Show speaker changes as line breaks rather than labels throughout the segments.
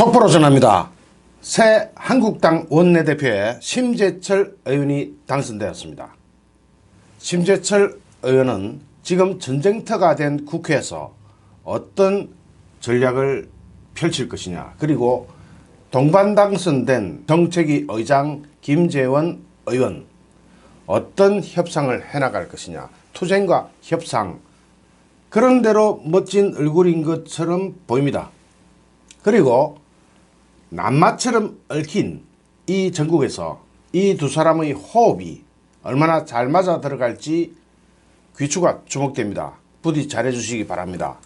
속보로 전합니다. 새 한국당 원내대표에 심재철 의원이 당선되었습니다. 심재철 의원은 지금 전쟁터가 된 국회에서 어떤 전략을 펼칠 것이냐, 그리고 동반 당선된 정책위 의장 김재원 의원 어떤 협상을 해나갈 것이냐, 투쟁과 협상, 그런 대로 멋진 얼굴인 것처럼 보입니다. 그리고 낱마처럼 얽힌 이 전국에서 이 두 사람의 호흡이 얼마나 잘 맞아 들어갈지 귀추가 주목됩니다. 부디 잘해 주시기 바랍니다.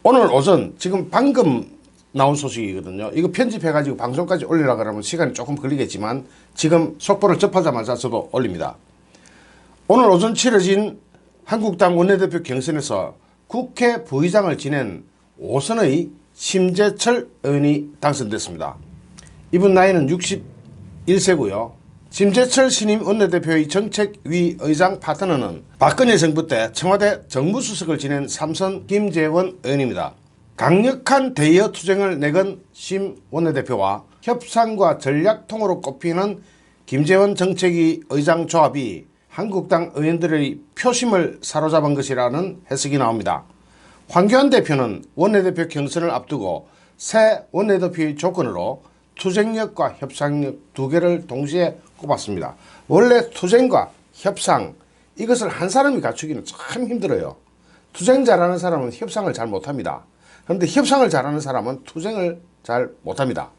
오늘 오전 지금 방금 나온 소식이거든요. 이거 편집해 가지고 방송까지 올리려고 하면 시간이 조금 걸리겠지만 지금 속보를 접하자마자 저도 올립니다. 오늘 오전 치러진 한국당 원내대표 경선에서 국회 부의장을 지낸 5선의 심재철 의원이 당선됐습니다. 이분 나이는 61세고요. 심재철 신임 원내대표의 정책위 의장 파트너는 박근혜 정부 때 청와대 정무수석을 지낸 3선 김재원 의원입니다. 강력한 대여 투쟁을 내건 심 원내대표와 협상과 전략통으로 꼽히는 김재원 정책위 의장 조합이 한국당 의원들의 표심을 사로잡은 것이라는 해석이 나옵니다. 황교안 대표는 원내대표 경선을 앞두고 새 원내대표의 조건으로 투쟁력과 협상력 두 개를 동시에 꼽았습니다. 원래 투쟁과 협상, 이것을 한 사람이 갖추기는 참 힘들어요. 투쟁 잘하는 사람은 협상을 잘 못합니다. 그런데 협상을 잘하는 사람은 투쟁을 잘 못합니다.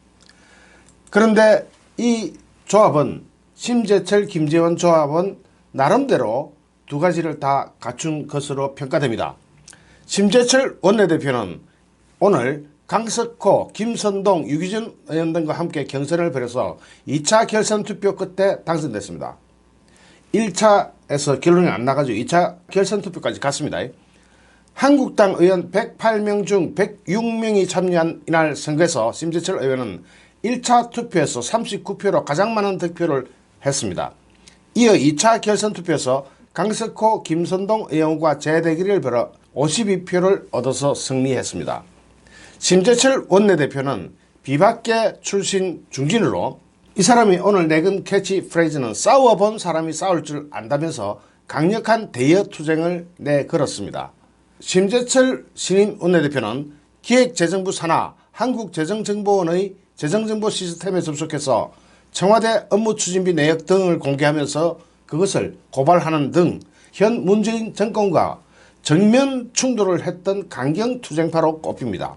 그런데 이 조합은, 심재철 김재원 조합은 나름대로 두 가지를 다 갖춘 것으로 평가됩니다. 심재철 원내대표는 오늘 강석호, 김선동, 유기준 의원 등과 함께 경선을 벌여서 2차 결선 투표 끝에 당선됐습니다. 1차에서 결론이 안 나가지고 2차 결선 투표까지 갔습니다. 한국당 의원 108명 중 106명이 참여한 이날 선거에서 심재철 의원은 1차 투표에서 39표로 가장 많은 득표를 했습니다. 이어 2차 결선 투표에서 강석호, 김선동 의원과 재대결을 벌여 52표를 얻어서 승리했습니다. 심재철 원내대표는 비박계 출신 중진으로 이 사람이 오늘 내건 캐치프레이즈는 싸워본 사람이 싸울 줄 안다면서 강력한 대여 투쟁을 내걸었습니다. 심재철 신임 원내대표는 기획재정부 산하 한국재정정보원의 재정정보 시스템에 접속해서 청와대 업무추진비 내역 등을 공개하면서 그것을 고발하는 등 현 문재인 정권과 정면 충돌을 했던 강경투쟁파로 꼽힙니다.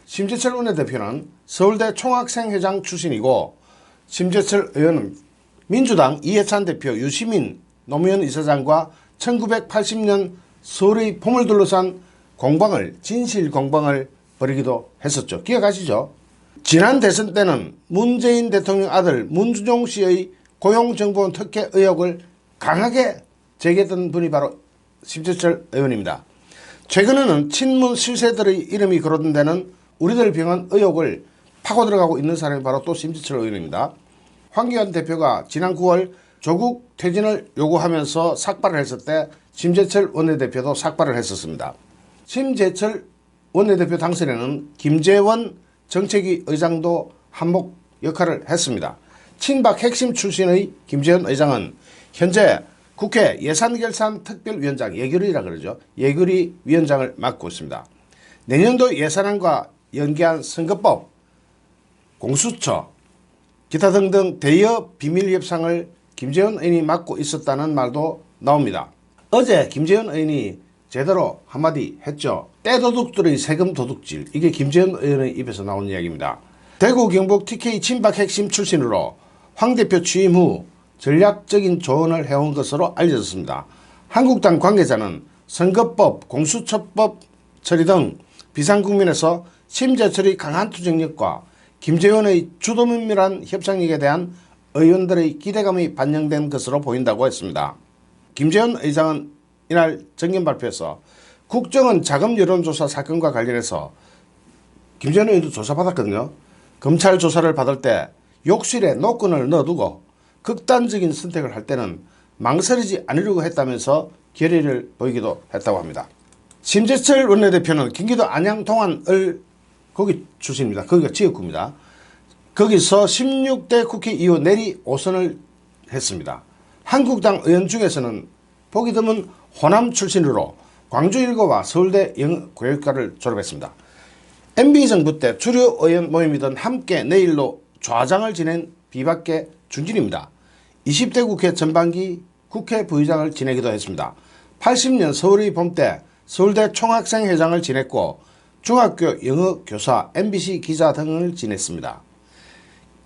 심재철 원내대표는 서울대 총학생회장 출신이고, 심재철 의원은 민주당 이해찬 대표, 유시민 노무현 이사장과 1980년 서울의 봄을 둘러싼 공방을, 진실 공방을 벌이기도 했었죠. 기억하시죠? 지난 대선 때는 문재인 대통령 아들 문준용 씨의 고용정보원 특혜 의혹을 강하게 제기했던 분이 바로 심재철 의원입니다. 최근에는 친문 실세들의 이름이 거론되는 우리들 병원 의혹을 파고 들어가고 있는 사람이 바로 또 심재철 의원입니다. 황교안 대표가 지난 9월 조국 퇴진을 요구하면서 삭발을 했을 때 심재철 원내대표도 삭발을 했었습니다. 심재철 원내대표 당선에는 김재원 정책위 의장도 한몫 역할을 했습니다. 친박 핵심 출신의 김재원 의장은 현재 국회 예산결산특별위원장, 예결위라 그러죠. 예결위 위원장을 맡고 있습니다. 내년도 예산안과 연계한 선거법, 공수처, 기타 등등 대여 비밀 협상을 김재원 의원이 맡고 있었다는 말도 나옵니다. 어제 김재원 의원이 제대로 한마디 했죠. 떼도둑들의 세금 도둑질, 이게 김재원 의원의 입에서 나온 이야기입니다. 대구 경북 TK 친박 핵심 출신으로 황 대표 취임 후 전략적인 조언을 해온 것으로 알려졌습니다. 한국당 관계자는 선거법, 공수처법 처리 등 비상국면에서 심재철의 강한 투쟁력과 김재원의 주도면밀한 협상력에 대한 의원들의 기대감이 반영된 것으로 보인다고 했습니다. 김재원 의장은 이날 정견 발표에서 국정원 자금 여론조사 사건과 관련해서 김재원 의원도 조사받았거든요. 검찰 조사를 받을 때 욕실에 노건을 넣어두고 극단적인 선택을 할 때는 망설이지 않으려고 했다면서 결의를 보이기도 했다고 합니다. 심재철 원내대표는 경기도 안양 동안을 거기 출신입니다. 거기가 지역구입니다. 거기서 16대 국회 이후 내리 5선을 했습니다. 한국당 의원 중에서는 보기 드문 호남 출신으로 광주일고와 서울대 영어교육과를 졸업했습니다. MB정부 때 주류 의원 모임이던 함께 내일로 좌장을 지낸 비박계 중진입니다. 20대 국회 전반기 국회 부의장을 지내기도 했습니다. 80년 서울의 봄 때 서울대 총학생회장을 지냈고 중학교 영어교사, MBC 기자 등을 지냈습니다.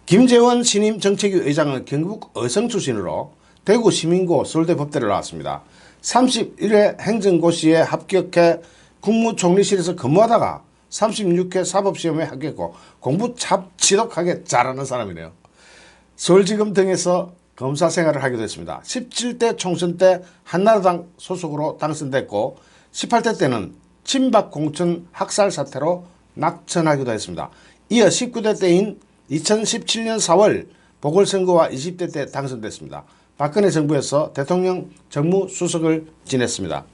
김재원 신임 정책위 의장은 경북 어성 출신으로 대구 시민고 서울대 법대를 나왔습니다. 31회 행정고시에 합격해 국무총리실에서 근무하다가 36회 사법시험에 합격했고 공부 참 지독하게 잘하는 사람이네요. 서울지검 등에서 검사 생활을 하기도 했습니다. 17대 총선 때 한나라당 소속으로 당선됐고 18대 때는 친박 공천 학살 사태로 낙천하기도 했습니다. 이어 19대 때인 2017년 4월 보궐선거와 20대 때 당선됐습니다. 박근혜 정부에서 대통령 정무수석을 지냈습니다.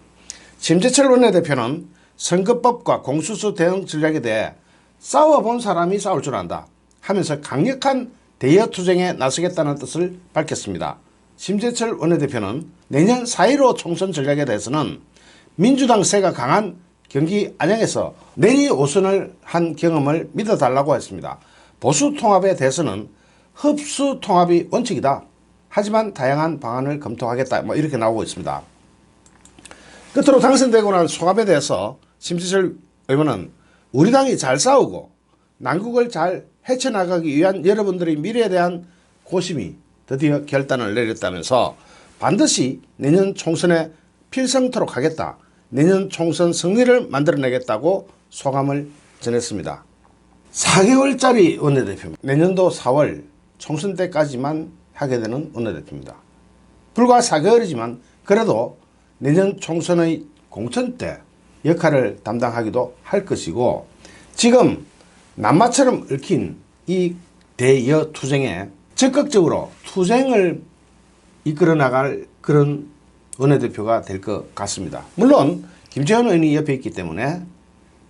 심재철 원내대표는 선거법과 공수처 대응 전략에 대해 싸워본 사람이 싸울 줄 안다 하면서 강력한 대여투쟁에 나서겠다는 뜻을 밝혔습니다. 심재철 원내대표는 내년 4.15 총선 전략에 대해서는 민주당 세가 강한 경기 안양에서 내리 5선을 한 경험을 믿어달라고 했습니다. 보수 통합에 대해서는 흡수 통합이 원칙이다. 하지만 다양한 방안을 검토하겠다. 이렇게 나오고 있습니다. 끝으로 당선되고 난 소감에 대해서 심재철 의원은 우리 당이 잘 싸우고 난국을 잘 헤쳐나가기 위한 여러분들의 미래에 대한 고심이 드디어 결단을 내렸다면서 반드시 내년 총선에 필승토록 하겠다. 내년 총선 승리를 만들어내겠다고 소감을 전했습니다. 4개월짜리 원내대표입니다. 내년도 4월 총선 때까지만 하게 되는 원내대표입니다. 불과 4개월이지만 그래도 내년 총선의 공천 때 역할을 담당하기도 할 것이고 지금 남마처럼 얽힌 이 대여투쟁에 적극적으로 투쟁을 이끌어 나갈 그런 원내대표가 될 것 같습니다. 물론 김재원 의원이 옆에 있기 때문에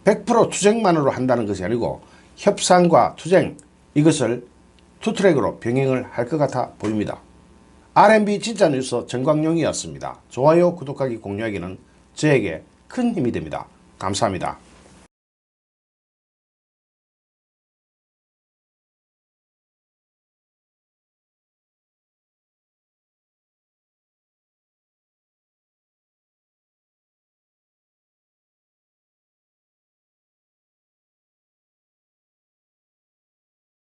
100% 투쟁만으로 한다는 것이 아니고 협상과 투쟁 이것을 투트랙으로 병행을 할 것 같아 보입니다. RMB 진짜 뉴스 정광용이었습니다. 좋아요, 구독하기, 공유하기는 저에게 큰 힘이 됩니다. 감사합니다.